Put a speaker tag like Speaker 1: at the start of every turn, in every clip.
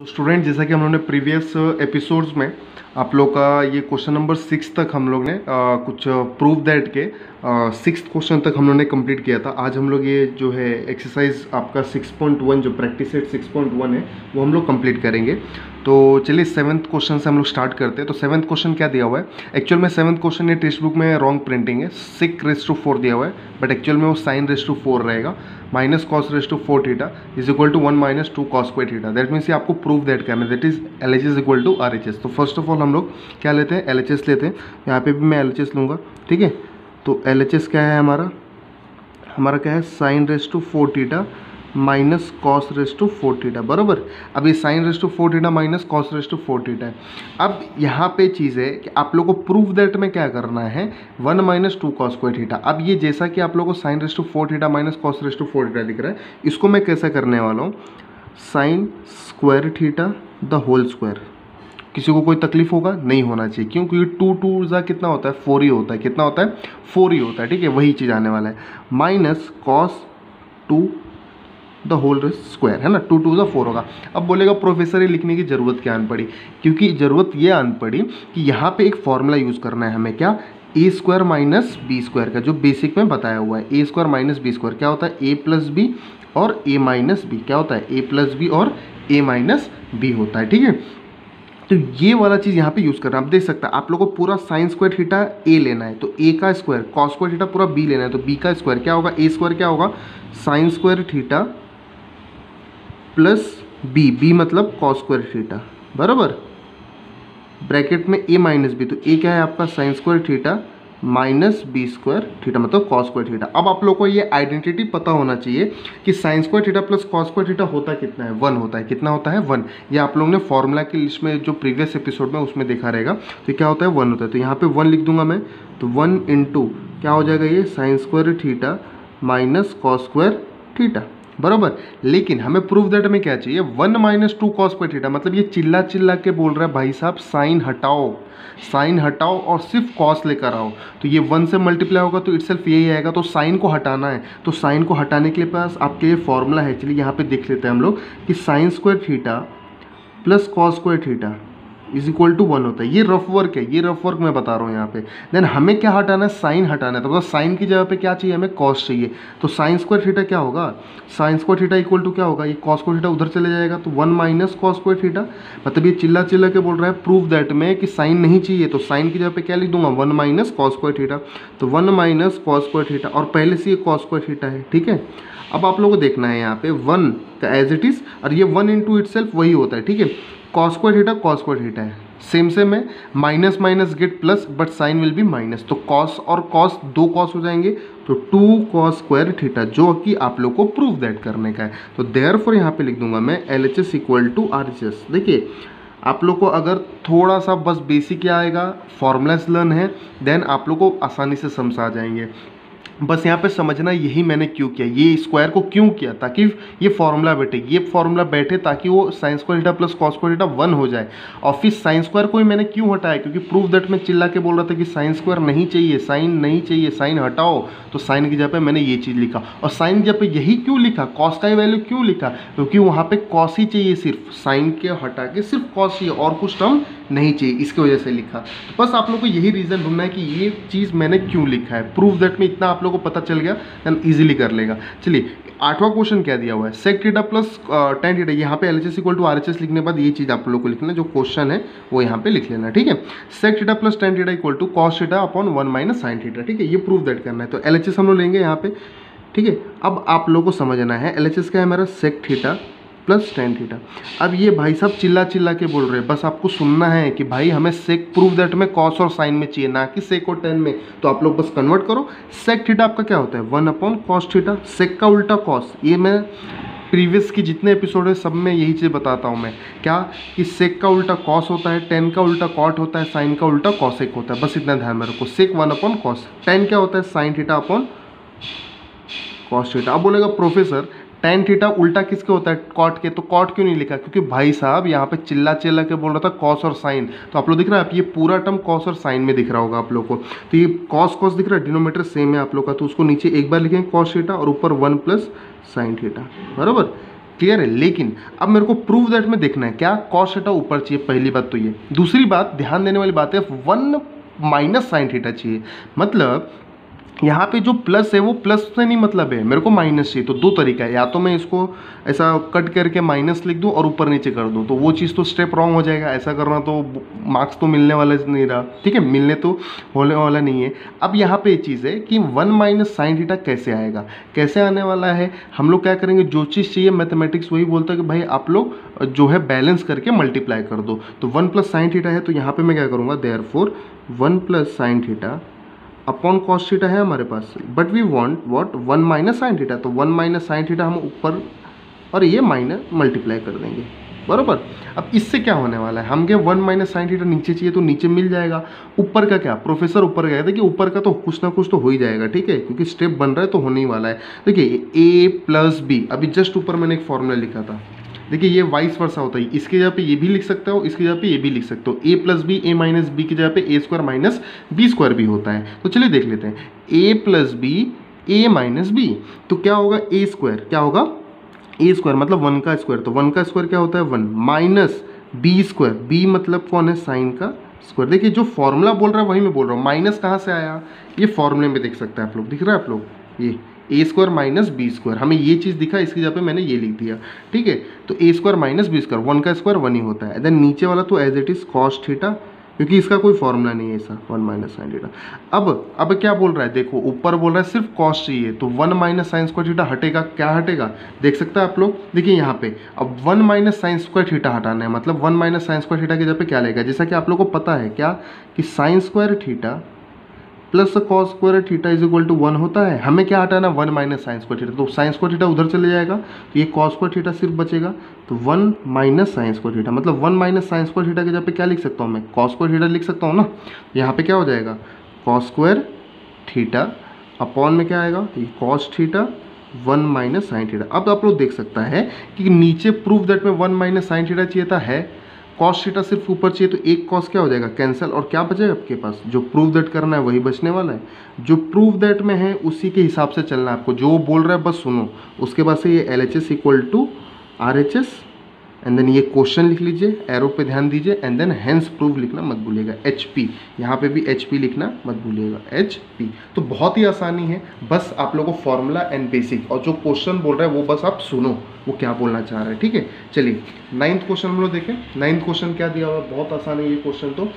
Speaker 1: तो स्टूडेंट, जैसा कि हम लोगों ने प्रीवियस एपिसोड्स में आप लोग का ये क्वेश्चन नंबर 6 तक हम लोग ने कुछ प्रूव दैट के 6th क्वेश्चन तक हम लोग ने कंप्लीट किया था। आज हम लोग ये जो है एक्सरसाइज आपका 6.1 जो प्रैक्टिस सेट 6.1 है वो हम लोग कंप्लीट करेंगे। तो चलिए 7th क्वेश्चन से हम लोग स्टार्ट करते हैं। तो 7th क्वेश्चन क्या दिया हुआ है? एक्चुअल में 7th क्वेश्चन ये टेक्स्ट बुक में रॉन्ग प्रिंटिंग है, sec⁻⁴ दिया हुआ है, बट एक्चुअल में वो sin⁻⁴ रहेगा। -cos⁴ theta is equal to 1 - 2 cos² theta. That means ये आपको प्रूव दैट करना है, that is LHS equal to RHS। तो फर्स्ट ऑफ ऑल हम लोग क्या लेते हैं? LHS लेते हैं। यहाँ पे भी मैं LHS लूँगा, ठीक है। तो LHS क्या है हमारा? हमारा क्या है? sin⁻⁴ theta minus cos⁻⁴ theta, बराबर। अब ये sin⁻⁴ theta minus cos⁻⁴ theta है। अब यहाँ पे चीज़ है कि आप लोगों को प्रूव दैट में क्या करना है? 1 - 2 cos² थीटा। अब ये जैसा कि आप लोगों को sin⁻⁴ theta minus cos⁻⁴ theta दिख रहा है, इसको मैं कैसे करने वाला हूँ? sin² theta the whole square. किसी को कोई तकलीफ होगा? नहीं होना चाहिए। क्यों? क्योंकि 2 ज़ा कितना होता है? 4 ही होता है। कितना होता है? 4 ही होता है, ठीक है। वही चीज़ आने वाला है, minus cos² the whole square, है ना। 2 × 2 = 4 होगा। अब बोलेगा प्रोफेसर ये लिखने की ज़रूरत क्या आन पड़ी? क्योंकि ज़रूरत ये आन पड़ी कि यहाँ पे एक फॉर्मूला यूज़ करना है हमें। क्या? a² माइनस b² का, जो बेसिक में बताया हुआ है। a² माइनस b² क्या होता है? a + b और a - b। क्या होता है? a + b और a - b होता है, ठीक है। तो ये वाला चीज़ यहाँ पे यूज़ करना है। आप देख सकते हैं, आप लोगों को पूरा sin² थीटा a लेना है, तो a का स्क्वायर, cos² थीटा पूरा b लेना है, तो b का स्क्वायर क्या होगा? a² क्या होगा? sin² थीटा प्लस b मतलब cos² थीटा, बराबर। ब्रैकेट में a - b, तो a क्या है आपका? sin² theta minus b² theta मतलब cos² थीटा। अब आप लोग को ये आइडेंटिटी पता होना चाहिए कि sin² theta plus cos² theta होता कितना है? 1 होता है। कितना होता है? 1। ये आप लोगों ने फॉर्मूला की लिस्ट में जो प्रीवियस एपिसोड में उसमें देखा रहेगा। तो क्या होता है? 1 होता है। तो यहाँ पे 1 लिख दूंगा मैं, तो 1 × क्या हो जाएगा? ये sin² theta minus cos² theta, बराबर। लेकिन हमें प्रूफ दैट में क्या चाहिए? 1 - 2 cos² थीटा। मतलब ये चिल्ला चिल्ला के बोल रहा है भाई साहब साइन हटाओ, साइन हटाओ और सिर्फ कॉस लेकर आओ। तो ये 1 से मल्टीप्लाई होगा तो इटसेल्फ यही आएगा। तो साइन को हटाना है, तो साइन को हटाने के लिए पास आपके ये फॉर्मूला है। चलिए यहाँ पे देख लेते हैं हम लोग कि sin² theta plus cos² theta is equal to 1 होता है। ये रफ वर्क है, ये रफ वर्क मैं बता रहा हूँ यहाँ पे। देन हमें क्या हटाना है? साइन हटाना है। तो मतलब साइन की जगह पे क्या चाहिए हमें? कॉस चाहिए। तो sin² थीटा क्या होगा? sin² थीटा इक्वल टू क्या होगा? ये cos² थीटा उधर चले जाएगा, तो 1 माइनस cos² थीटा। मतलब ये चिल्ला चिल्ला के बोल रहा है प्रूव दैट में कि साइन नहीं चाहिए, तो साइन की जगह पे क्या लिख दूंगा? 1 माइनस cos² थीटा। तो 1 माइनस cos² थीटा, और पहले से ये cos² थीटा है, ठीक है। अब आप लोगों को देखना है यहाँ पे 1 का एज इट इज़, और ये 1 × इटसेल्फ वही होता है, ठीक है। cos² थीटा cos² थीटा है, सेम सेम है। Minus minus get plus, but sine will be minus. तो कॉस और कॉस, 2 कॉस हो जाएंगे, तो 2 cos² थीटा, जो कि आप लोग को प्रूव दैट करने का है। तो देयरफॉर यहाँ पे लिख दूंगा मैं LHS इक्वल टू RHS। देखिए आप लोग को अगर थोड़ा सा बस बेसिक क्या आएगा, फॉर्मूलाज लर्न है, देन आप लोग को आसानी से समझ आ जाएंगे। बस यहाँ पे समझना यही मैंने क्यों किया, ये स्क्वायर को क्यों किया, ताकि ये फॉर्मूला बैठे, ये फॉर्मूला बैठे ताकि वो sin² theta plus cos² theta 1 हो जाए। और फिर sin² को ही मैंने क्यों हटाया? क्योंकि प्रूफ दैट में चिल्ला के बोल रहा था कि sin² नहीं चाहिए, साइन नहीं चाहिए, साइन हटाओ। तो साइन की जगह पे मैंने ये चीज़ लिखा, और साइन की जगह पे यही क्यों लिखा, कॉस का ही वैल्यू क्यों लिखा? क्योंकि वहाँ पे कॉस ही चाहिए, सिर्फ साइन के हटा के सिर्फ कॉस चाहिए, और कुछ टर्म नहीं चाहिए, इसकी वजह से लिखा। तो बस आप लोग को यही रीज़न ढूंढना है कि ये चीज़ मैंने क्यों लिखा है। प्रूफ दैट में इतना आप लोग को पता चल गया, देन इजीली कर लेगा। चलिए 8वां क्वेश्चन क्या दिया हुआ है? sec theta plus tan theta. यहाँ पे LHS इक्वल टू RHS लिखने के बाद ये चीज़ आप लोग को लिखना है, जो क्वेश्चन है वो यहाँ पे लिख लेना, ठीक है। sec theta plus tan theta equal to cos theta upon 1 minus sin theta, ठीक है। ये प्रूफ दैट करना है, तो LHS हम लोग लेंगे यहाँ पे, ठीक है। अब आप लोग को समझना है LHS क्या है हमारा? sec theta plus tan theta. अब ये भाई साहब चिल्ला चिल्ला के बोल रहे हैं, बस आपको सुनना है कि भाई हमें सेक प्रूफ दैट में कॉस और साइन में चाहिए, ना कि सेक और tan में। तो आप लोग बस कन्वर्ट करो। सेक थीटा आपका क्या होता है? 1 अपॉन cos थीटा। सेक का उल्टा कॉस, ये मैं प्रीवियस की जितने एपिसोड है सब में यही चीज़ बताता हूँ मैं, क्या कि सेक का उल्टा कॉस होता है, tan का उल्टा कॉट होता है, साइन का उल्टा कॉसेक होता है। बस इतना ध्यान में रखो। सेक 1 अपॉन कॉस, tan क्या होता है? Sign theta upon cos theta. अब बोलेगा प्रोफेसर tan थीटा उल्टा किसके होता है? कॉट के। तो कॉट क्यों नहीं लिखा? क्योंकि भाई साहब यहाँ पे चिल्ला चिल्ला के बोल रहा था कॉस और साइन। तो आप लोग दिख रहा है, आप ये पूरा टर्म कॉस और साइन में दिख रहा होगा आप लोग को। तो ये कॉस कॉस दिख रहा है, डिनोमीटर सेम है आप लोग का, तो उसको नीचे एक बार लिखेंगे cos थीटा और ऊपर 1 प्लस साइन थीटा, बराबर। क्लियर है। लेकिन अब मेरे को प्रूव दैट में देखना है क्या, कॉस थीटा ऊपर चाहिए, पहली बात तो ये। दूसरी बात ध्यान देने वाली बात है, 1 माइनस साइन थीटा चाहिए। मतलब यहाँ पे जो प्लस है वो प्लस से नहीं मतलब है, मेरे को माइनस चाहिए। तो दो तरीका है, या तो मैं इसको ऐसा कट करके माइनस लिख दूँ और ऊपर नीचे कर दूँ, तो वो चीज़ तो स्टेप रॉन्ग हो जाएगा। ऐसा करना तो मार्क्स तो मिलने वाला नहीं रहा, ठीक है, मिलने तो होने वाला नहीं है। अब यहाँ पे ये चीज़ है कि 1 माइनस साइन थीटा कैसे आएगा, कैसे आने वाला है। हम लोग क्या करेंगे, जो चीज़ चाहिए मैथमेटिक्स वही बोलता है कि भाई आप लोग जो है बैलेंस करके मल्टीप्लाई कर दो। तो 1 प्लस साइन थीटा है, तो यहाँ पर मैं क्या करूँगा, therefore 1 plus sine theta upon cos theta है हमारे पास, but we want what 1 minus sine theta. तो 1 माइनस साइन थीटा हम ऊपर और ये माइनस मल्टीप्लाई कर देंगे, बराबर। अब इससे क्या होने वाला है, हम क्या 1 माइनस साइन थीटा नीचे चाहिए तो नीचे मिल जाएगा। ऊपर का क्या, प्रोफेसर ऊपर गया, देखिए ऊपर का तो कुछ ना कुछ तो हो ही जाएगा, ठीक है, क्योंकि स्टेप बन रहा है तो होने ही वाला है। देखिए a प्लस बी, अभी जस्ट ऊपर मैंने एक फॉर्मूला लिखा था, देखिए ये वाइस वर्सा होता है, इसकी जगह पे ये भी लिख सकते हो, इसकी जगह पे ये भी लिख सकते हो। a plus B, A minus B की जगह पे A square minus B square भी होता है। तो चलिए देख लेते हैं, a plus B, A minus B, तो क्या होगा a स्क्वायर, क्या होगा a स्क्वायर मतलब 1 का स्क्वायर, तो 1 का स्क्वायर क्या होता है 1 माइनस बी स्क्वायर, बी मतलब कौन है, साइन का स्क्वायर। देखिए जो फॉर्मूला बोल रहा है वही मैं बोल रहा हूँ, माइनस कहाँ से आया, ये फॉर्मूले में देख सकते हैं आप लोग, दिख रहा है आप लोग, ये ए स्क्वायर माइनस बी स्क्वायर, हमें ये चीज़ दिखा, इसकी जगह पे मैंने ये लिख दिया, ठीक है। तो ए स्क्वायर माइनस बी स्क्वायर, 1 का स्क्वायर 1 ही होता है। देन नीचे वाला तो as it is cos theta, क्योंकि इसका कोई फॉर्मूला नहीं है ऐसा, 1 माइनस साइन थीटा। अब क्या बोल रहा है, देखो ऊपर बोल रहा है सिर्फ कॉस चाहिए, तो 1 माइनस साइन स्क्वायर थीटा हटेगा, क्या हटेगा देख सकते हैं आप लोग, देखिए यहाँ पे अब 1 माइनस साइन स्क्वायर थीटा हटाना है, मतलब 1 माइनस साइन स्क्वायर थीटा की जगह पे क्या लेगा, जैसा कि आप लोग को पता है क्या कि sine square theta plus cos square theta is equal to 1 होता है। हमें क्या हटाना, 1 माइनस साइन स्क्वायर थीटा, तो साइन स्क्वायर थीटा उधर चले जाएगा, तो ये कॉस स्क्वायर थीटा सिर्फ बचेगा। तो 1 माइनस साइन स्क्वायर थीटा, मतलब 1 माइनस साइन स्क्वायर थीटा के जगह पे क्या लिख सकता हूँ मैं, कॉस स्क्वायर थीटा लिख सकता हूँ ना। यहाँ पे क्या हो जाएगा, कॉस स्क्वायर थीटा अपॉन में क्या आएगा, ये cos theta 1 minus sine theta. अब आप लोग देख सकता है कि नीचे प्रूफ दैट में 1 माइनस साइन थीटा चाहिए था, है कॉस थीटा सिर्फ ऊपर चाहिए, तो एक कॉस क्या हो जाएगा कैंसिल, और क्या बचेगा आपके पास, जो प्रूफ दैट करना है वही बचने वाला है। जो प्रूफ दैट में है उसी के हिसाब से चलना है आपको, जो बोल रहा है बस सुनो। उसके बाद से ये LHS equal to RHS, and then ये क्वेश्चन लिख लीजिए, एरो पे ध्यान दीजिए, एंड देन हेंस प्रूफ लिखना मत भूलिएगा, HP, यहाँ पे भी HP लिखना मत भूलिएगा, HP। तो बहुत ही आसानी है, बस आप लोगों को फॉर्मूला एंड बेसिक, और जो क्वेश्चन बोल रहा है वो बस आप सुनो वो क्या बोलना चाह रहा है, ठीक है। चलिए 9th क्वेश्चन हम लोग देखें। 9th क्वेश्चन क्या दिया हुआ है, बहुत आसान है ये क्वेश्चन। तो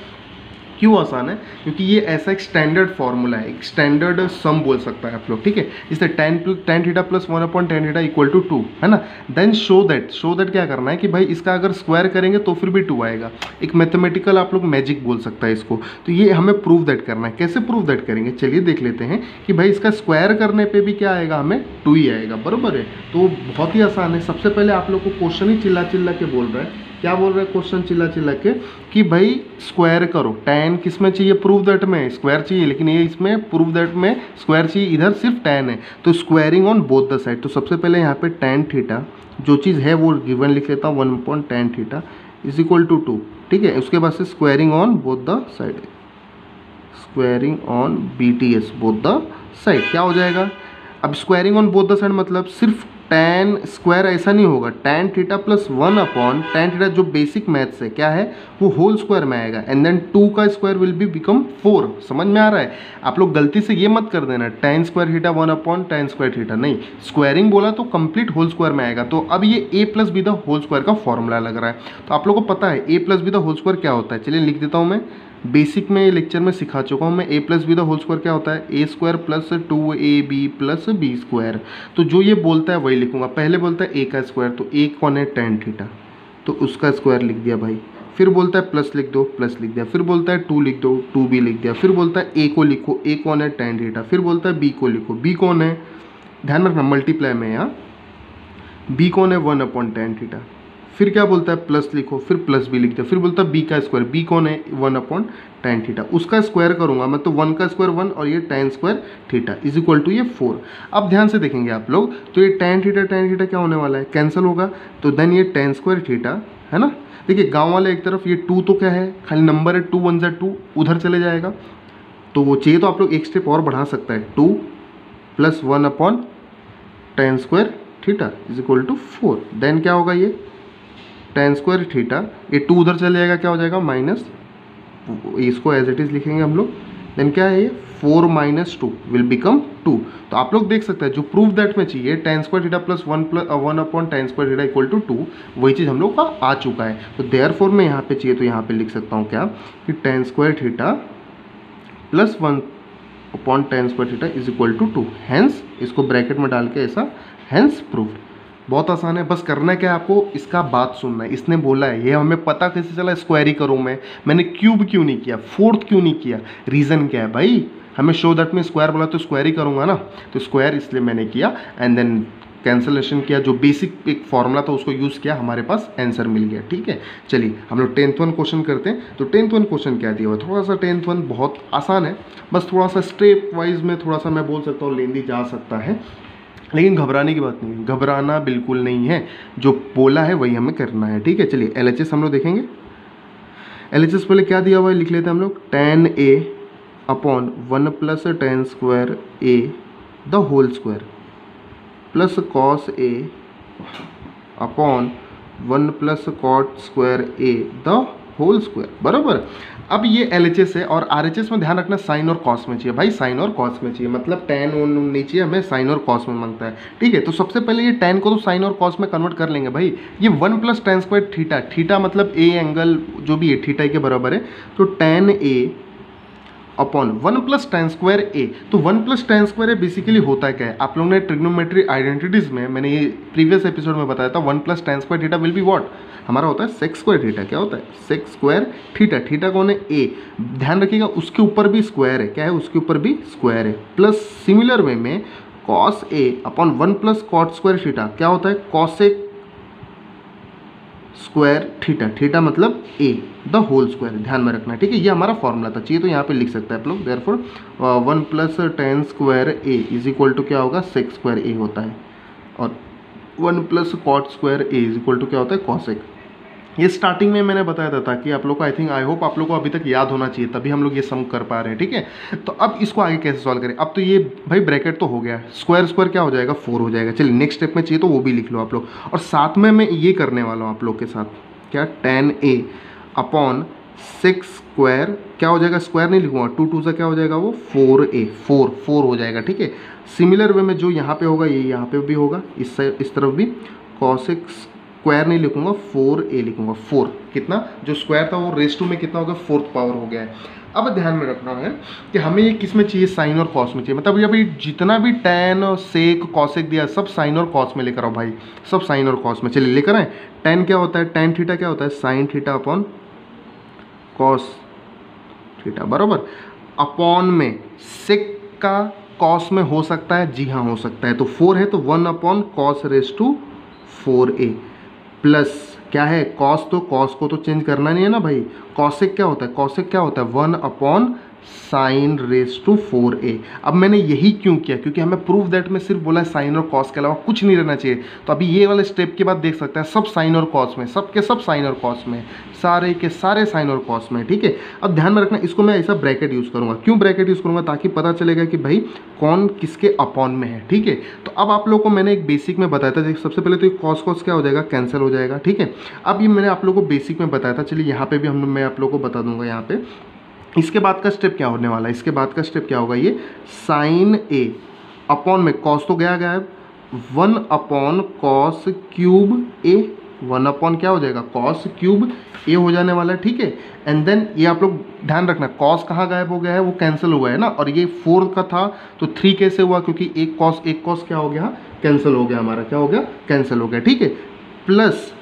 Speaker 1: क्यों आसान है, क्योंकि ये ऐसा एक स्टैंडर्ड फॉर्मूला है, एक स्टैंडर्ड सम बोल सकता है आप लोग, ठीक है। इससे tan theta plus 1 upon tan theta equal to 2 है ना। देन शो दैट क्या करना है कि भाई इसका अगर स्क्वायर करेंगे तो फिर भी 2 आएगा, एक मैथमेटिकल आप लोग मैजिक बोल सकता है इसको। तो ये हमें प्रूव दैट करना है, कैसे प्रूव दैट करेंगे, चलिए देख लेते हैं कि भाई इसका स्क्वायर करने पर भी क्या आएगा, हमें 2 ही आएगा, बराबर है। तो बहुत ही आसान है। सबसे पहले आप लोग को क्वेश्चन ही चिल्ला के बोल रहा है, क्या बोल रहा है क्वेश्चन चिल्ला के कि भाई स्क्वायर करो, tan किस में चाहिए, प्रूव दैट में स्क्वायर चाहिए, लेकिन ये इसमें प्रूव दैट में स्क्वायर चाहिए, इधर सिर्फ tan है, तो squaring on both the side. तो सबसे पहले यहाँ पे tan थीटा जो चीज़ है वो गिवन लिख लेता हूँ, 1 upon tan theta is equal to 2, ठीक है। उसके बाद से squaring on both the side, squaring on BTS both the side क्या हो जाएगा। अब squaring on both the side मतलब सिर्फ tan स्क्वायर ऐसा नहीं होगा, tan theta plus 1 upon tan theta जो बेसिक मैथ्स है क्या है वो होल स्क्वायर में आएगा, एंड देन 2 का स्क्वायर विल बी बिकम 4। समझ में आ रहा है, आप लोग गलती से ये मत कर देना tan square theta 1 upon tan square theta, नहीं, स्क्वायरिंग बोला तो कंप्लीट होल स्क्वायर में आएगा। तो अब ये a plus B the whole square का फॉर्मूला लग रहा है, तो आप लोग को पता है a plus B the whole square क्या होता है, चलिए लिख देता हूँ मैं, बेसिक में लेक्चर में सिखा चुका हूँ मैं। a plus B the whole square क्या होता है, A square plus 2ab plus B square. तो जो ये बोलता है वही लिखूंगा, पहले बोलता है a का स्क्वायर, तो a कौन है tan थीटा, तो उसका स्क्वायर लिख दिया भाई। फिर बोलता है प्लस लिख दो, प्लस लिख दिया। फिर बोलता है 2 लिख दो, 2b लिख दिया। फिर बोलता है a को लिखो, a कौन है tan थीटा। फिर बोलता है b को लिखो, b कौन है, ध्यान रखना मल्टीप्लाई में यहाँ, b कौन है 1 अपॉन tan थीटा। फिर क्या बोलता है प्लस लिखो, फिर प्लस भी लिखते हैं। फिर बोलता है b का स्क्वायर, b कौन है 1 अपॉन tan थीटा, उसका स्क्वायर करूंगा मैं, तो 1 का स्क्वायर 1 और ये tan square theta is equal to ये 4। अब ध्यान से देखेंगे आप लोग, तो ये tan थीटा क्या होने वाला है, कैंसिल होगा, तो देन ये tan स्क्वायर थीटा है ना। देखिए गाँव वाले एक तरफ, ये 2 तो क्या है खाली नंबर है, 2 1 2 उधर चले जाएगा, तो वो चाहिए तो आप लोग एक स्टेप और बढ़ा सकता है, 2 plus 1 upon tan square theta is equal to 4। Then क्या होगा ये tan स्क्वायर थीटा, ये 2 उधर चले जाएगा, क्या हो जाएगा माइनस, इसको एज इट इज लिखेंगे हम लोग। देन क्या है ये 4 माइनस 2 विल बिकम 2। तो आप लोग देख सकते हैं जो प्रूफ दैट में चाहिए tan square theta plus 1 upon tan square theta equal to 2, वही चीज़ हम लोग का आ चुका है। तो देयरफॉर मैं यहाँ पे चाहिए तो यहाँ पे लिख सकता हूँ क्या कि tan square theta plus 1 upon tan square theta is equal to 2। Hence इसको ब्रैकेट में डाल के ऐसा हैंस प्रूफ। बहुत आसान है, बस करना क्या है आपको, इसका बात सुनना है। इसने बोला है, ये हमें पता कैसे चला, स्क्वायर ही करूँ मैंने क्यूब क्यों नहीं किया, फोर्थ क्यों नहीं किया, रीज़न क्या है भाई, हमें शो दैट में स्क्वायर बोला तो स्क्वायर ही करूँगा ना, तो स्क्वायर इसलिए मैंने किया एंड देन कैंसलेशन किया, जो बेसिक एक फॉर्मूला था उसको यूज़ किया, हमारे पास आंसर मिल गया। ठीक है, चलिए हम लोग 10th वन क्वेश्चन करते हैं। तो 10th वन क्वेश्चन क्या दिया हुआ है, थोड़ा सा 10th वन बहुत आसान है, बस थोड़ा सा स्टेप वाइज में थोड़ा सा मैं बोल सकता हूँ लेंदी जा सकता है, लेकिन घबराने की बात नहीं है, घबराना बिल्कुल नहीं है, जो बोला है वही हमें करना है। ठीक है, चलिए LHS हम लोग देखेंगे। LHS पहले क्या दिया हुआ है लिख लेते हैं हम लोग, tan a upon 1 plus tan square a the whole square plus cos a upon 1 plus cot square a the whole square, बराबर। अब ये LHS है और RHS में ध्यान रखना साइन और कॉस में चाहिए भाई, साइन और कॉस में चाहिए, मतलब tan नहीं चाहिए हमें, साइन और कॉस में मांगता है। ठीक है, तो सबसे पहले ये tan को तो साइन और कॉस में कन्वर्ट कर लेंगे भाई। ये 1 plus tan square theta, theta मतलब ए एंगल जो भी है थीटा के बराबर है, तो tan a upon 1 plus tan square A. तो 1 plus tan square A basically होता क्या है, आप लोगों ने ट्रिग्नोमेट्री आइडेंटिटीज में मैंने ये प्रीवियस एपिसोड में बताया था, 1 plus tan square theta will be what, हमारा होता है सेक स्क्वायर थीटा। क्या होता है सेक स्क्वायर थीटा, थीटा कौन है ए, ध्यान रखिएगा उसके ऊपर भी स्क्वायर है, क्या है उसके ऊपर भी स्क्वायर है, प्लस सिमिलर वे में cos A upon 1 plus cot square theta, क्या होता है कॉसेक स्क्वायर थीटा, थीटा मतलब ए द होल स्क्वायर, ध्यान में रखना है। ठीक है, ये हमारा फॉर्मूला था, चाहिए तो यहाँ पे लिख सकते हैं आप लोग, therefore 1 plus tan square A is equal to क्या होगा सेक स्क्वायर ए होता है, और 1 plus cot square A is equal to क्या होता है कॉसेक। ये स्टार्टिंग में मैंने बताया था ताकि आप लोग को आई होप आप लोग को अभी तक याद होना चाहिए, तभी हम लोग ये सम कर पा रहे हैं। ठीक है, तो अब इसको आगे कैसे सॉल्व करें, अब तो ये भाई ब्रैकेट तो हो गया, स्क्वायर स्क्वायर क्या हो जाएगा 4 हो जाएगा। चलिए नेक्स्ट स्टेप में चाहिए तो वो भी लिख लो आप लोग, और साथ में मैं ये करने वाला हूँ आप लोग के साथ, क्या tan a अपॉन 6 स्क्वायर, क्या हो जाएगा स्क्वायर नहीं लिखूंगा, 2 2 से क्या हो जाएगा वो 4a, 4 हो जाएगा। ठीक है, सिमिलर वे में जो यहाँ पे होगा ये यहाँ पे भी होगा, इस तरफ भी cosec स्क्वायर नहीं लिखूंगा 4a लिखूंगा, 4 कितना जो स्क्वायर था वो रेस टू में कितना हो गया 4th पावर हो गया है। अब ध्यान में रखना है कि हमें ये किस में चाहिए, साइन और कॉस में चाहिए, मतलब अभी जितना भी tan और सेक कॉसेक दिया सब साइन और कॉस में लेकर आओ भाई, सब साइन और कॉस में। चलिए लेकर आए, tan क्या होता है, tan थीटा क्या होता है sign theta upon cos theta, बराबर। अपॉन में सेक का कॉस में हो सकता है, जी हाँ हो सकता है, तो 4 है तो 1 upon cos raise to 4a plus क्या है कॉस, तो कॉस को तो चेंज करना नहीं है ना भाई, कॉसेक क्या होता है, कॉसेक क्या होता है 1 upon sine raise to 4a। अब मैंने यही क्यों किया, क्योंकि हमें प्रूफ दैट में सिर्फ बोला है साइन और कॉस के अलावा कुछ नहीं रहना चाहिए। तो अभी ये वाले स्टेप के बाद देख सकते हैं सब साइन और कॉस में, सब के सब साइन और कॉस में, सारे के सारे साइन और कॉस में। ठीक है, अब ध्यान में रखना इसको मैं ऐसा ब्रैकेट यूज़ करूँगा, क्यों ब्रैकेट यूज़ करूँगा, ताकि पता चलेगा कि भाई कौन किसके अपॉन में है। ठीक है, तो अब आप लोग को मैंने एक बेसिक में बताया था, सबसे पहले तो ये कॉस कॉस क्या हो जाएगा कैंसिल हो जाएगा। ठीक है, अब ये मैंने आप लोग को बेसिक में बताया था, चलिए यहाँ पे भी मैं आप लोग को बता दूंगा यहाँ पे। इसके बाद का स्टेप क्या होने वाला है, इसके बाद का स्टेप क्या होगा, ये साइन ए अपॉन में कॉस तो गया है 1 अपॉन कॉस क्यूब ए, 1 अपॉन क्या हो जाएगा कॉस क्यूब ए हो जाने वाला है। ठीक है, एंड देन ये आप लोग ध्यान रखना कॉस कहाँ गायब हो गया है, वो कैंसिल हुआ है ना, और ये 4 का था तो 3 कैसे हुआ, क्योंकि एक कॉस क्या हो गया कैंसिल हो गया, हमारा क्या हो गया कैंसिल हो गया। ठीक है, प्लस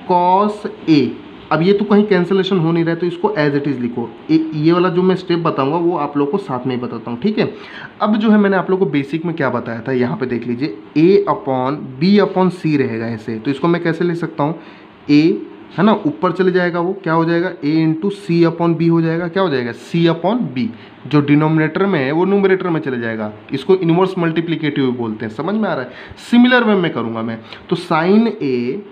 Speaker 1: कॉस ए, अब ये तो कहीं कैंसिलेशन हो नहीं रहा है तो इसको एज इट इज़ लिखो, ये वाला जो मैं स्टेप बताऊंगा वो आप लोग को साथ में ही बताता हूँ। ठीक है, अब जो है मैंने आप लोग को बेसिक में क्या बताया था, यहाँ पे देख लीजिए a अपॉन बी अपॉन सी रहेगा ऐसे, तो इसको मैं कैसे ले सकता हूँ, a है ना ऊपर चले जाएगा वो क्या हो जाएगा a into C upon B हो जाएगा, क्या हो जाएगा c अपॉन बी, जो डिनोमिनेटर में है वो न्यूमरेटर में चले जाएगा, इसको इनवर्स मल्टीप्लिकेटिव बोलते हैं, समझ में आ रहा है। सिमिलर वे में करूँगा मैं, तो साइन ए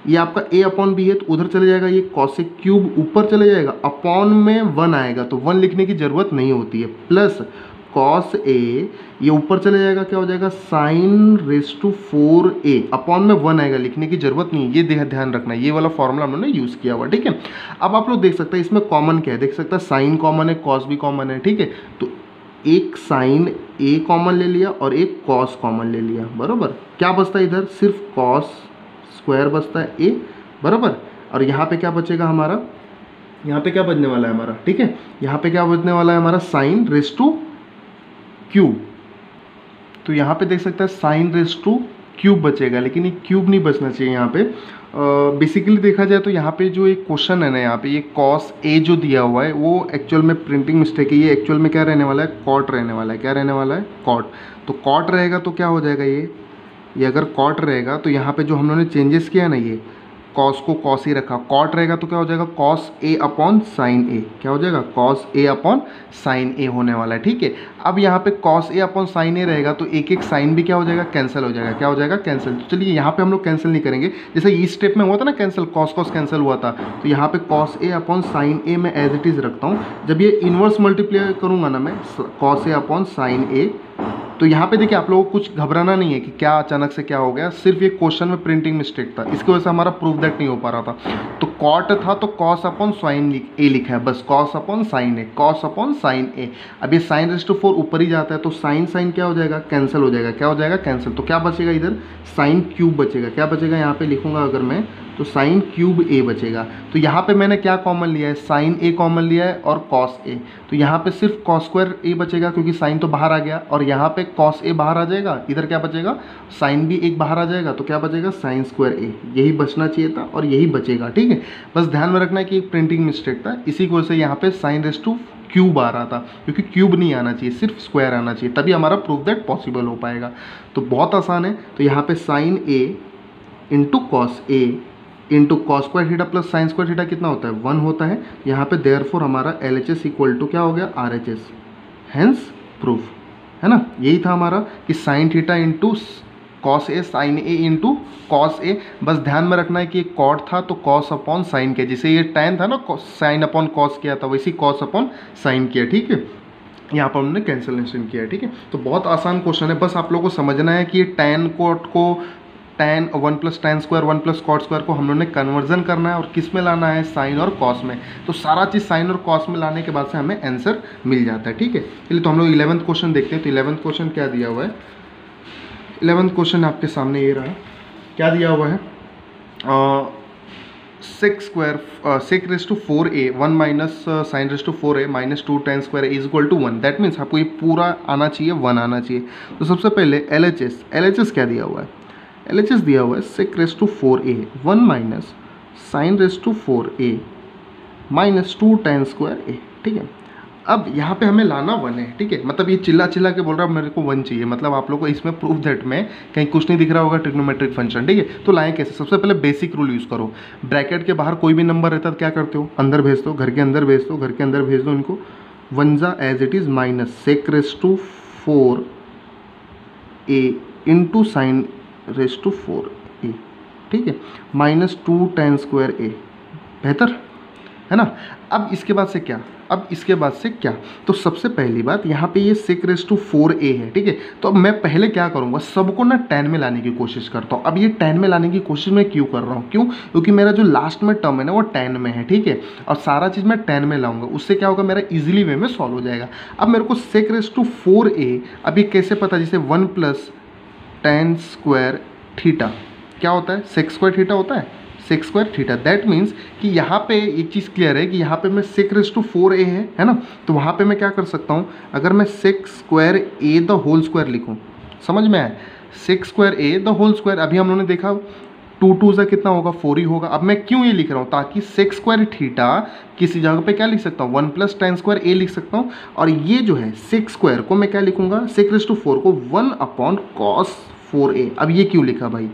Speaker 1: ये आपका a अपॉन बी है तो उधर चले जाएगा, ये कॉसेक क्यूब ऊपर चले जाएगा, अपॉन में 1 आएगा तो 1 लिखने की ज़रूरत नहीं होती है, प्लस कॉस ए, ये ऊपर चले जाएगा, क्या हो जाएगा sign raise to 4a, upon में 1 आएगा, लिखने की जरूरत नहीं है, ये ध्यान रखना है, ये वाला फॉर्मूला हम लोगों ने यूज़ किया हुआ, ठीक है। अब आप लोग देख सकते हैं इसमें कॉमन क्या है, देख सकते हैं साइन कॉमन है, कॉस भी कॉमन है, ठीक है। तो एक साइन ए कॉमन ले लिया और एक कॉस कॉमन ले लिया, बराबर। क्या बचता है इधर, सिर्फ कॉस स्क्वायर बचता है ए, बराबर। और यहाँ पे क्या बचेगा हमारा, यहाँ पे क्या बचने वाला है हमारा, ठीक है, यहाँ पे क्या बचने वाला है हमारा साइन रेस टू क्यूब। तो यहाँ पे देख सकते हैं साइन रेस टू क्यूब बचेगा, लेकिन ये क्यूब नहीं बचना चाहिए यहाँ पे। बेसिकली देखा जाए तो यहाँ पे जो एक क्वेश्चन है ना, यहाँ पे ये कॉस ए जो दिया हुआ है वो एक्चुअल में प्रिंटिंग मिस्टेक है, ये एक्चुअल में क्या रहने वाला है, कॉट रहने वाला है, क्या रहने वाला है, कॉट। तो कॉट रहेगा तो क्या हो जाएगा, ये अगर कॉट रहेगा तो यहाँ पे जो हम लोगों ने चेंजेस किया ना, ये कॉस को कॉस ही रखा, कॉट रहेगा तो क्या हो जाएगा कॉस ए अपॉन साइन ए, क्या हो जाएगा कॉस ए अपॉन साइन ए होने वाला है, ठीक है। अब यहाँ पे कॉस ए अपॉन साइन ए रहेगा तो एक एक साइन भी क्या हो जाएगा, कैंसिल हो जाएगा, क्या हो जाएगा कैंसिल। तो चलिए यहाँ पे हम लोग कैंसिल नहीं करेंगे, जैसे इस स्टेप में हुआ था ना कैंसिल, कॉस कॉस कैंसिल हुआ था, तो यहाँ पे कॉस ए अपॉन साइन ए मैं एज इट इज़ रखता हूँ। जब ये इन्वर्स मल्टीप्लाई करूँगा ना मैं, कॉस ए अपॉन साइन ए, तो यहाँ पे देखिए आप लोगों को कुछ घबराना नहीं है कि क्या अचानक से क्या हो गया, सिर्फ ये क्वेश्चन में प्रिंटिंग मिस्टेक था, इसकी वजह से हमारा प्रूफ दैट नहीं हो पा रहा था। तो कॉट था तो कॉस अपॉन साइन ए लिखा है, बस कॉस अपॉन साइन ए, कॉस अपॉन साइन ए। अब ये साइन रेस टू 4 ऊपर ही जाता है तो साइन साइन क्या हो जाएगा, कैंसिल हो जाएगा, क्या हो जाएगा कैंसिल। तो क्या बचेगा इधर, साइन क्यूब बचेगा, क्या बचेगा यहाँ पे लिखूंगा अगर मैं, तो साइन क्यूब ए बचेगा। तो यहाँ पे मैंने क्या कॉमन लिया है, साइन ए कॉमन लिया है और कॉस ए, तो यहाँ पे सिर्फ कॉस स्क्वायर ए बचेगा क्योंकि साइन तो बाहर आ गया, और यहाँ पे कॉस ए बाहर आ जाएगा, इधर क्या बचेगा साइन भी एक बाहर आ जाएगा, तो क्या बचेगा साइन स्क्वायर ए। यही बचना चाहिए था और यही बचेगा, ठीक है। बस ध्यान में रखना है कि एक प्रिंटिंग मिस्टेक था, इसी की वजह से यहाँ पे साइन रेस टू क्यूब आ रहा था, क्योंकि क्यूब नहीं आना चाहिए, सिर्फ स्क्वायर आना चाहिए, तभी हमारा प्रूफ दैट पॉसिबल हो पाएगा। तो बहुत आसान है। तो यहाँ पे sine A into cos A into cos square theta plus sine square theta कितना होता है, 1 होता है। यहाँ पे देयरफॉर हमारा LHS इक्वल टू क्या हो गया, RHS, हैंस प्रूफ, है ना। यही था हमारा कि sine theta into cos A, sign A into cos ए। बस ध्यान में रखना है कि एक कॉट था तो कॉस अपॉन साइन किया, जैसे ये टैन था ना, साइन अपॉन कॉस किया था, वैसे कॉस अपॉन साइन किया, ठीक है। यहाँ पर हमने कैंसिलेशन किया है, ठीक है। तो बहुत आसान क्वेश्चन है, बस आप लोगों को समझना है कि ये टैन कोट को tan 1 plus tan square 1 plus cot square को हम लोगों ने कन्वर्जन करना है और किस में लाना है, साइन और कॉस में। तो सारा चीज़ साइन और कॉस में लाने के बाद से हमें आंसर मिल जाता है, ठीक है। चलिए तो हम लोग 11th क्वेश्चन देखते हैं। तो 11th क्वेश्चन क्या दिया हुआ है, 11th क्वेश्चन आपके सामने ये रहा, क्या दिया हुआ है, 6 raise to 4a 1 minus sine raise to 4a minus 2 tan square is equal to 1। That means आपको ये पूरा आना चाहिए, 1 आना चाहिए। तो सबसे पहले LHS क्या दिया हुआ है, LHS दिया हुआ है 6 raise to 4a 1 minus sine raise to 4a minus 2 tan square a, ठीक है। अब यहाँ पे हमें लाना 1 है, ठीक है। मतलब ये चिल्ला चिल्ला के बोल रहा है मेरे को 1 चाहिए, मतलब आप लोग को इसमें प्रूफ दैट में कहीं कुछ नहीं दिख रहा होगा ट्रिग्नोमेट्रिक फंक्शन, ठीक है। तो लाएं कैसे, सबसे पहले बेसिक रूल यूज़ करो, ब्रैकेट के बाहर कोई भी नंबर रहता है तो क्या करते हो, अंदर भेज दो, घर के अंदर भेज दो, घर के अंदर भेज दो इनको, 1 जा as it is minus 6 raise to 4a into sine raise to 4a, ठीक है, माइनस 2 टैन स्क्वायर a, बेहतर है ना। अब इसके बाद से क्या, तो सबसे पहली बात यहाँ पे ये 6 रेस टू 4a है, ठीक है। तो अब मैं पहले क्या करूँगा, सबको ना 10 में लाने की कोशिश करता हूँ। अब ये 10 में लाने की कोशिश मैं क्यों कर रहा हूँ, क्योंकि मेरा जो लास्ट में टर्म है ना वो 10 में है, ठीक है। और सारा चीज़ मैं 10 में लाऊंगा, उससे क्या होगा, मेरा इजीली वे में सॉल्व हो जाएगा। अब मेरे को 6 रेस टू 4a अभी कैसे पता, जैसे 1 प्लस टैन स्क्वायर थीटा क्या होता है, 6 स्क्वायर थीटा होता है, 6 स्क्वायर थीटा। दैट मीन्स कि यहाँ पे एक चीज़ क्लियर है कि यहाँ पे मैं 6 रेस टू 4a है ना, तो वहाँ पे मैं क्या कर सकता हूँ, अगर मैं 6 square a the whole square लिखूँ, समझ में आया, 6 square a the whole square, अभी हम लोगों ने देखा 2 2 से कितना होगा 4 ही होगा। अब मैं क्यों ये लिख रहा हूँ, ताकि 6 स्क्वायर थीटा किसी जगह पे क्या लिख सकता हूँ, 1 प्लस टैन स्क्वायर a लिख सकता हूँ, और ये जो है 6 स्क्वायर को मैं क्या लिखूँगा, 6 रेस टू 4 को 1 अपॉन कॉस 4a। अब ये क्यों लिखा भाई,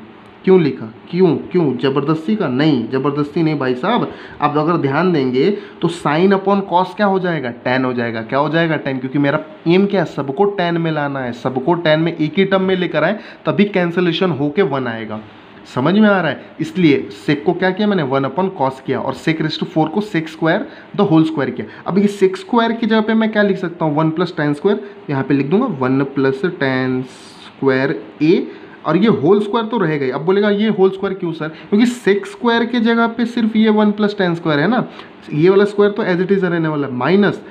Speaker 1: क्यों लिखा, क्यों ज़बरदस्ती का नहीं, ज़बरदस्ती नहीं भाई साहब। अब अगर ध्यान देंगे तो साइन अपॉन कॉस क्या हो जाएगा, टैन हो जाएगा, क्या हो जाएगा टैन, क्योंकि मेरा एम क्या है, सबको 10 में लाना है, सबको 10 में एक ही टर्म में लेकर आए, तभी कैंसिलेशन होके 1 आएगा। समझ में आ रहा है? इसलिए सेक को क्या किया मैंने 1/cos किया और सेक रेज़ टू 4 को sec square the whole square किया। अब ये सेक स्क्वायर की जगह पे मैं क्या लिख सकता हूँ 1 + tan स्क्वायर, यहाँ पे लिख दूंगा 1 + tan स्क्वायर a और ये होल स्क्वायर तो रहेगा ही। अब बोलेगा ये होल स्क्वायर क्यों सर? क्योंकि सेक स्क्वायर के जगह पे सिर्फ ये 1 + tan स्क्वायर है ना, ये वाला स्क्वायर तो एज इट इज रहने वाला minus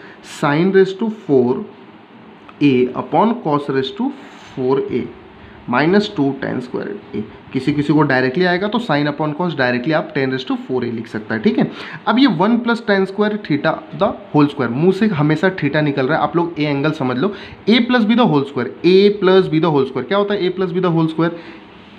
Speaker 1: sin raise to 4a/cos raise to 4a -2 tan square a। किसी किसी को डायरेक्टली आएगा तो sin/cos डायरेक्टली आप 10 रेज़ टू 4a लिख सकता है, ठीक है। अब ये 1 + tan square theta the whole square, मुंह से हमेशा थीटा निकल रहा है, आप लोग ए एंगल समझ लो, a + b the whole square, a + b the whole square क्या होता है? a + b the whole square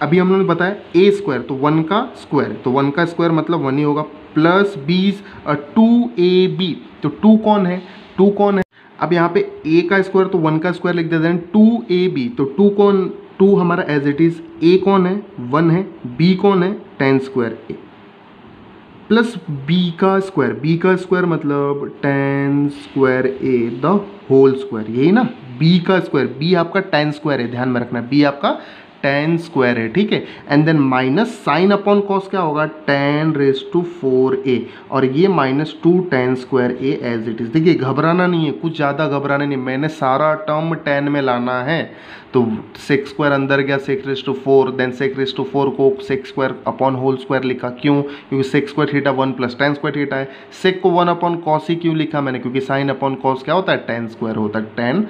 Speaker 1: अभी हम लोगों ने बताया a स्क्वायर तो 1 का स्क्वायर, तो 1 का स्क्वायर मतलब 1 ही होगा, प्लस b 2ab, तो 2 कौन है? 2 कौन है? अब यहाँ पे a का स्क्वायर तो 1 का स्क्वायर लिख देते हैं, 2ab तो 2 कौन? 2 हमारा एज इट इज, a कौन है? 1 है, b कौन है? tan square a plus b का स्क्वायर मतलब tan square a the whole square, यही ना, b का स्क्वायर, b आपका tan स्क्वायर है, ध्यान में रखना, b आपका tan स्क्वायर है, ठीक है। एंड देन माइनस sin/cos क्या होगा? tan रेज़ टू 4a और ये -2 tan square a as it is. देखिए घबराना नहीं है, कुछ ज़्यादा घबराना नहीं, मैंने सारा टर्म tan में लाना है, तो सेक स्क्वायर अंदर गया, sec raise to 4, then sec raise to 4 को sec square upon whole square लिखा, क्यों? क्योंकि sec square theta 1 + tan square theta है। सेक को 1/cos ही क्यों लिखा मैंने? क्योंकि sin/cos क्या होता है? tan स्क्वायर होता है, tan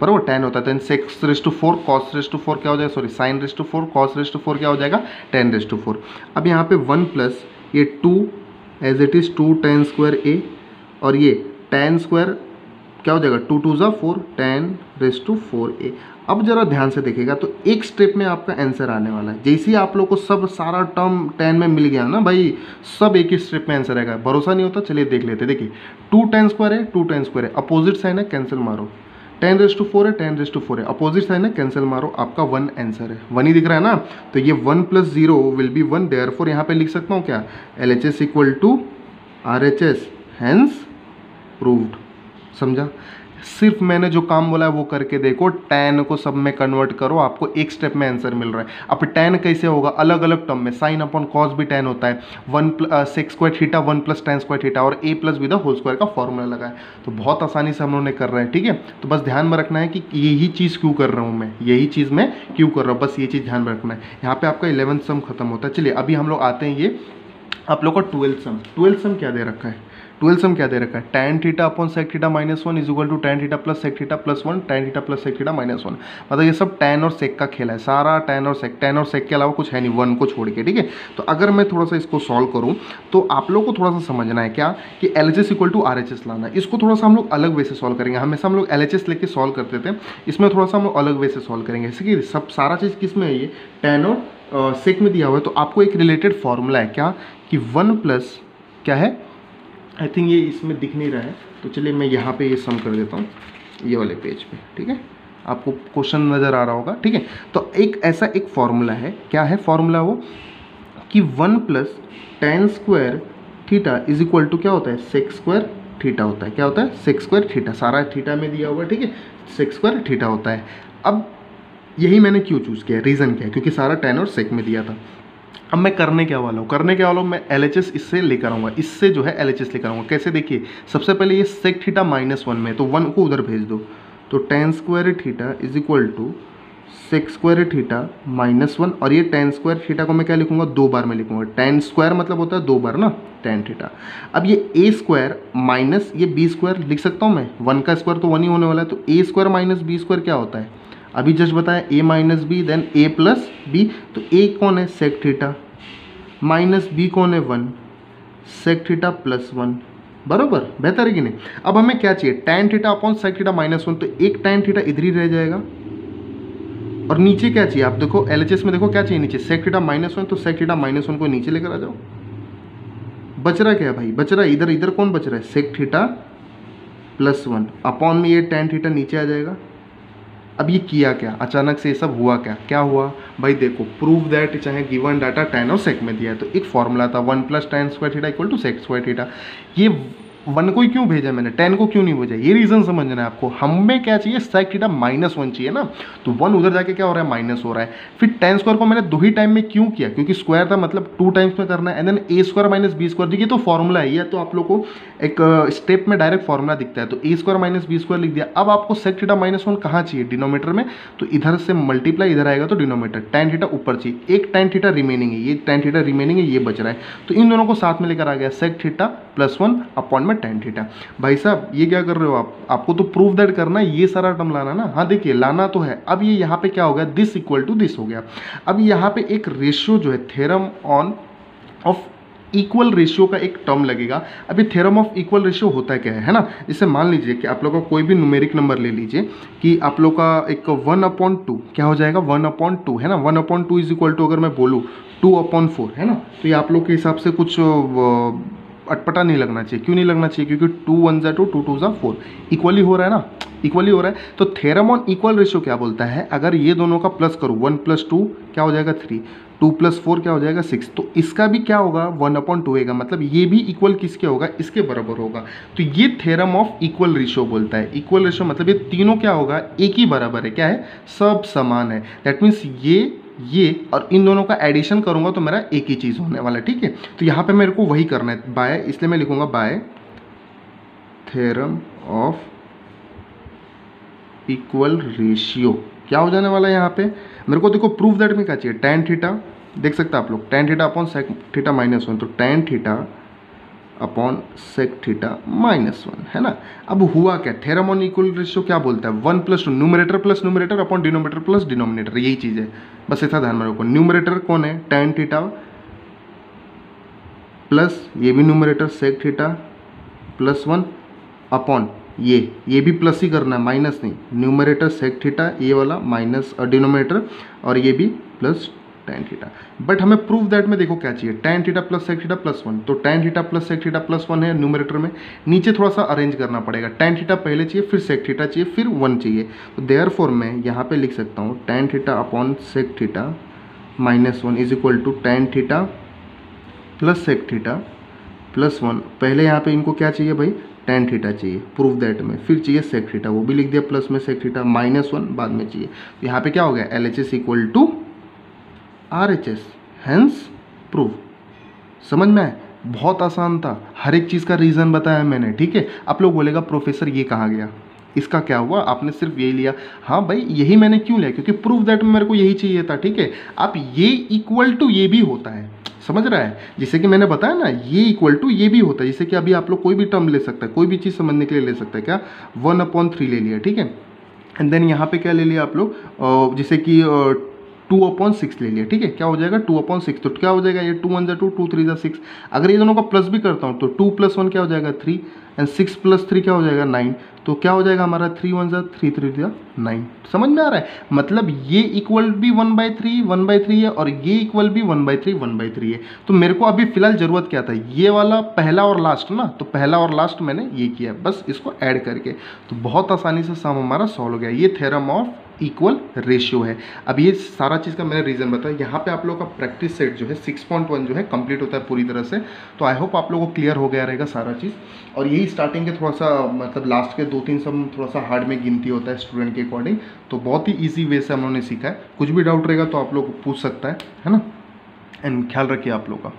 Speaker 1: बराबर tan होता है, तो sec raise to 4 cos raise to 4 क्या हो जाएगा? Sorry, sin raise to 4 cos raise to 4 क्या हो जाएगा? tan raise to 4। अब यहाँ पे 1 प्लस ये 2 as it is 2 tan square a और ये tan स्क्वायर क्या हो जाएगा? 2 × 2 = 4 tan रेज़ टू 4a। अब जरा ध्यान से देखिएगा तो एक स्टेप में आपका आंसर आने वाला है। जैसे ही आप लोग को सब सारा टर्म tan में मिल गया ना भाई, सब एक ही स्टेप में आंसर आएगा। भरोसा नहीं होता, चलिए देख लेते। देखिए 2 tan स्क्वायर है, 2 tan स्क्वायर है, अपोजिट साइन है, कैंसिल मारो, tan रेज़ टू 4 है, tan रेज़ टू 4 है, अपोजिट साइन है, कैंसिल मारो, आपका 1 आंसर है। 1 ही दिख रहा है ना, तो ये 1 + 0 विल बी 1, देयरफॉर यहाँ पे लिख सकता हूँ क्या? LHS = RHS, hence proved. समझा? सिर्फ मैंने जो काम बोला है वो करके देखो, tan को सब में कन्वर्ट करो, आपको एक स्टेप में आंसर मिल रहा है। अब tan कैसे होगा? अलग अलग टर्म में, sin/cos भी tan होता है, 1 sec square theta 1 + tan square theta और a + b the whole square का फॉर्मूला लगा है, तो बहुत आसानी से हम लोगों ने कर रहे हैं, ठीक है। तो बस ध्यान में रखना है कि यही चीज़ क्यों कर रहा हूँ मैं, यही चीज़ मैं क्यों कर रहा हूँ, बस ये चीज़ ध्यान में रखना है। यहाँ पर आपका 11th सम खत्म होता है। चलिए अभी हम लोग आते हैं, ये आप लोग का 12th सम क्या दे रखा है? 12th सम क्या दे रखा है? tan theta upon sec theta -1 = tan theta plus sec theta +1 tan theta plus sec theta -1। मतलब ये सब tan और सेक का खेल है, सारा tan और सेक के अलावा कुछ है नहीं, 1 को छोड़ के, ठीक है। तो अगर मैं थोड़ा सा इसको सॉल्व करूँ तो आप लोग को थोड़ा सा समझना है क्या कि LHS = RHS लाना है। इसको थोड़ा सा हम लोग अलग वे से सॉल्व करेंगे, हमेशा हम लोग LHS लेके सॉल्व करते थे, इसमें थोड़ा सा हम लोग अलग वे से सॉल्व करेंगे। जैसे कि सब सारा चीज़ किस में है? ये tan और सेक में दिया हुआ है, तो आपको एक रिलेटेड फॉर्मूला है क्या कि 1 प्लस क्या है, आई थिंक ये इसमें दिख नहीं रहा है, तो चलिए मैं यहाँ पे ये सम कर देता हूँ, ये वाले पेज पे, ठीक है। आपको क्वेश्चन नज़र आ रहा होगा, ठीक है। तो एक ऐसा एक फॉर्मूला है, क्या है फॉर्मूला वो कि 1 + tan स्क्वायर थीटा = क्या होता है? सेक स्क्वायर थीटा होता है। क्या होता है? सेक स्क्वायर थीटा, सारा थीटा में दिया हुआ है, ठीक है, सेक स्क्वायर थीटा होता है। अब यही मैंने क्यों चूज़ किया, रीज़न क्या है? क्योंकि सारा tan और सेक में दिया था। अब मैं करने क्या वाला हूँ? मैं LHS इससे लेकर आऊँगा, इससे जो है LHS लेकर आऊँगा। कैसे? देखिए सबसे पहले ये सेक थीटा -1 में, तो 1 को उधर भेज दो, तो tan square theta = sec square theta -1 और ये tan स्क्वायर थीटा को मैं क्या लिखूँगा? 2 बार में लिखूँगा। tan स्क्वायर मतलब होता है 2 बार ना, tan थीटा। अब ये a स्क्वायर माइनस ये b स्क्वायर लिख सकता हूँ मैं, 1 का स्क्वायर तो 1 ही होने वाला है, तो a square minus b square क्या होता है? अभी जस्ट बताया a - b then a + b, तो a कौन है? सेक थीटा, माइनस b कौन है? 1, सेक थीटा +1, बराबर, बेहतर है कि नहीं। अब हमें क्या चाहिए? tan theta upon sec theta -1, तो एक tan थीटा इधर ही रह जाएगा और नीचे क्या चाहिए? आप देखो LHS में देखो क्या चाहिए नीचे? सेक थीटा -1, तो सेक थीटा -1 को नीचे लेकर आ जाओ। बच रहा क्या भाई? बच रहा है इधर कौन बच रहा है? सेक थीटा +1 अपॉन में ये tan थीटा नीचे आ जाएगा। अब ये किया क्या? अचानक से ये सब हुआ क्या हुआ भाई? देखो प्रूव दैट, चाहे गिवन डाटा tan और सेक में दिया है, तो एक फॉर्मूला था 1 + tan square theta = sec square theta. ये 1 को ही क्यों भेजा मैंने, 10 को क्यों नहीं भेजा, ये रीज़न समझना है आपको। हमें क्या चाहिए, सेक थीटा -1 चाहिए ना, तो 1 उधर जाके क्या हो रहा है, माइनस हो रहा है। फिर tan स्क्वायर को मैंने 2 ही टाइम में क्यों किया, क्योंकि स्क्वायर था मतलब 2 टाइम्स में करना है। And then a square minus B square, देखिए तो फॉर्मूला है ये, तो आप लोग को एक स्टेप में डायरेक्ट फॉर्मूला दिखता है, तो a square minus B square लिख दिया। अब आपको सेक थीटा -1 कहाँ चाहिए, डिनोमीटर में, तो इधर से मल्टीप्लाई इधर आएगा तो डिनोमीटर, tan थीटा ऊपर चाहिए, एक tan थीटा रिमेनिंग है, ये tan थीटा रिमेनिंग है, ये बच रहा है, तो इन दोनों को साथ में लेकर आ गया सेक थीटा +1 अपॉन में tan थीटा। भाई साहब ये क्या कर रहे हो आप, आपको तो प्रूफ दैट करना है, ये सारा टर्म लाना ना, हाँ देखिए लाना तो है। अब ये यहाँ पे क्या हो गया, दिस इक्वल टू दिस हो गया। अब यहाँ पे एक रेशियो जो है, theorem on off equal ratio का एक टर्म लगेगा। अभी थ्योरम ऑफ इक्वल रेशियो होता क्या है ना, जैसे मान लीजिए कि आप लोग का कोई भी न्यूमेरिक नंबर ले लीजिए कि आप लोग का एक 1/2 क्या हो जाएगा, 1/2 है ना, 1/2 इज इक्वल टू, अगर मैं बोलूँ 2/4 है ना, तो ये आप लोग के हिसाब से कुछ अटपटा नहीं लगना चाहिए। क्यों नहीं लगना चाहिए, क्योंकि 2 1 जा 2, 2 2 जा 4, इक्वली हो रहा है ना, इक्वली हो रहा है। तो थ्योरम ऑन इक्वल रेशियो क्या बोलता है, अगर ये दोनों का प्लस करूँ, 1 + 2 क्या हो जाएगा 3, 2 + 4 क्या हो जाएगा 6, तो इसका भी क्या होगा 1/2 होगा, मतलब ये भी इक्वल किसके होगा, इसके बराबर होगा। तो ये थ्योरम ऑफ इक्वल रेशियो बोलता है। इक्वल रेशियो मतलब ये तीनों क्या होगा, एक ही बराबर है, क्या है, सब समान है। दैट मीन्स ये और इन दोनों का एडिशन करूंगा तो मेरा एक ही चीज़ होने वाला है, ठीक है। तो यहाँ पे मेरे को वही करना है बाय, इसलिए मैं लिखूंगा bye theorem of equal ratio. क्या हो जाने वाला है यहाँ पे मेरे को, देखो प्रूफ दैट में क्या चाहिए, tan थीटा, देख सकते हैं आप लोग, tan theta upon sec theta -1, तो tan theta upon sec theta -1 है ना। अब हुआ क्या, थ्योरम ऑन इक्वल रेशियो क्या बोलता है, 1 + 2 numerator plus numerator upon denominator plus denominator, यही चीज़ है, बस ऐसा ध्यान में रखो। न्यूमरेटर कौन है, tan थीटा प्लस ये भी न्यूमरेटर सेक थीटा +1 अपॉन ये भी प्लस ही करना है, माइनस नहीं, न्यूमरेटर सेक थीटा ये वाला माइनस डिनोमिनेटर, और ये भी प्लस tan थीटा। बट हमें प्रूफ दैट में देखो क्या चाहिए, tan theta plus sec theta +1, तो tan theta plus sec theta +1 है न्यूमरेटर में, नीचे थोड़ा सा अरेंज करना पड़ेगा, tan थीटा पहले चाहिए, फिर सेक थीटा चाहिए, फिर 1 चाहिए। तो देयरफॉर मैं यहाँ पे लिख सकता हूँ tan theta upon sec theta -1 is equal to tan theta plus sec theta +1। पहले यहाँ पे इनको क्या चाहिए भाई, tan थीटा चाहिए प्रूफ दैट में, फिर चाहिए सेक थीटा, वो भी लिख दिया प्लस में सेक थीटा, -1 बाद में चाहिए। तो यहाँ पे क्या हो गया, LHS equal to RHS, hence proof. समझ में आए, बहुत आसान था, हर एक चीज़ का रीज़न बताया मैंने, ठीक है। आप लोग बोलेगा प्रोफेसर ये कहाँ गया, इसका क्या हुआ, आपने सिर्फ यही लिया। हाँ भाई यही मैंने क्यों लिया, क्योंकि प्रूफ दैट में मेरे को यही चाहिए था, ठीक है। आप ये इक्वल टू ये भी होता है, समझ रहा है, जैसे कि मैंने बताया ना, ये इक्वल टू ये भी होता है। जैसे कि अभी आप लोग कोई भी टर्म ले सकता है, कोई भी चीज़ समझने के लिए ले सकता है, क्या 1/3 ले लिया, ठीक है। एंड देन यहाँ पे क्या ले लिया आप लोग, जैसे कि 2/6 ले लिया, ठीक है। क्या हो जाएगा 2/6, तो क्या हो जाएगा, ये 2 1 जा 2, 2 3 जा 6। अगर ये दोनों का प्लस भी करता हूँ तो 2 + 1 क्या हो जाएगा 3, एंड 6 + 3 क्या हो जाएगा 9। तो क्या हो जाएगा हमारा 3 1 जा 3 3 जा 9। समझ में आ रहा है, मतलब ये इक्वल भी 1/3 है, और ये इक्वल भी 1/3 है। तो मेरे को अभी फिलहाल जरूरत क्या था, ये वाला पहला और लास्ट ना, तो पहला और लास्ट मैंने ये किया, बस इसको ऐड करके, तो बहुत आसानी से सम हमारा सॉल्व हो गया। ये थ्योरम ऑफ इक्वल रेशियो है। अब ये सारा चीज़ का मैंने रीज़न बताया। यहाँ पे आप लोगों का प्रैक्टिस सेट जो है 6.1 जो है कंप्लीट होता है पूरी तरह से। तो आई होप आप लोगों को क्लियर हो गया रहेगा सारा चीज़। और यही स्टार्टिंग के थोड़ा सा मतलब लास्ट के 2-3 सम थोड़ा सा हार्ड में गिनती होता है स्टूडेंट के अकॉर्डिंग, तो बहुत ही ईजी वे से हम लोगों ने सीखा है। कुछ भी डाउट रहेगा तो आप लोग पूछ सकता है ना। एंड ख्याल रखिए आप लोग का।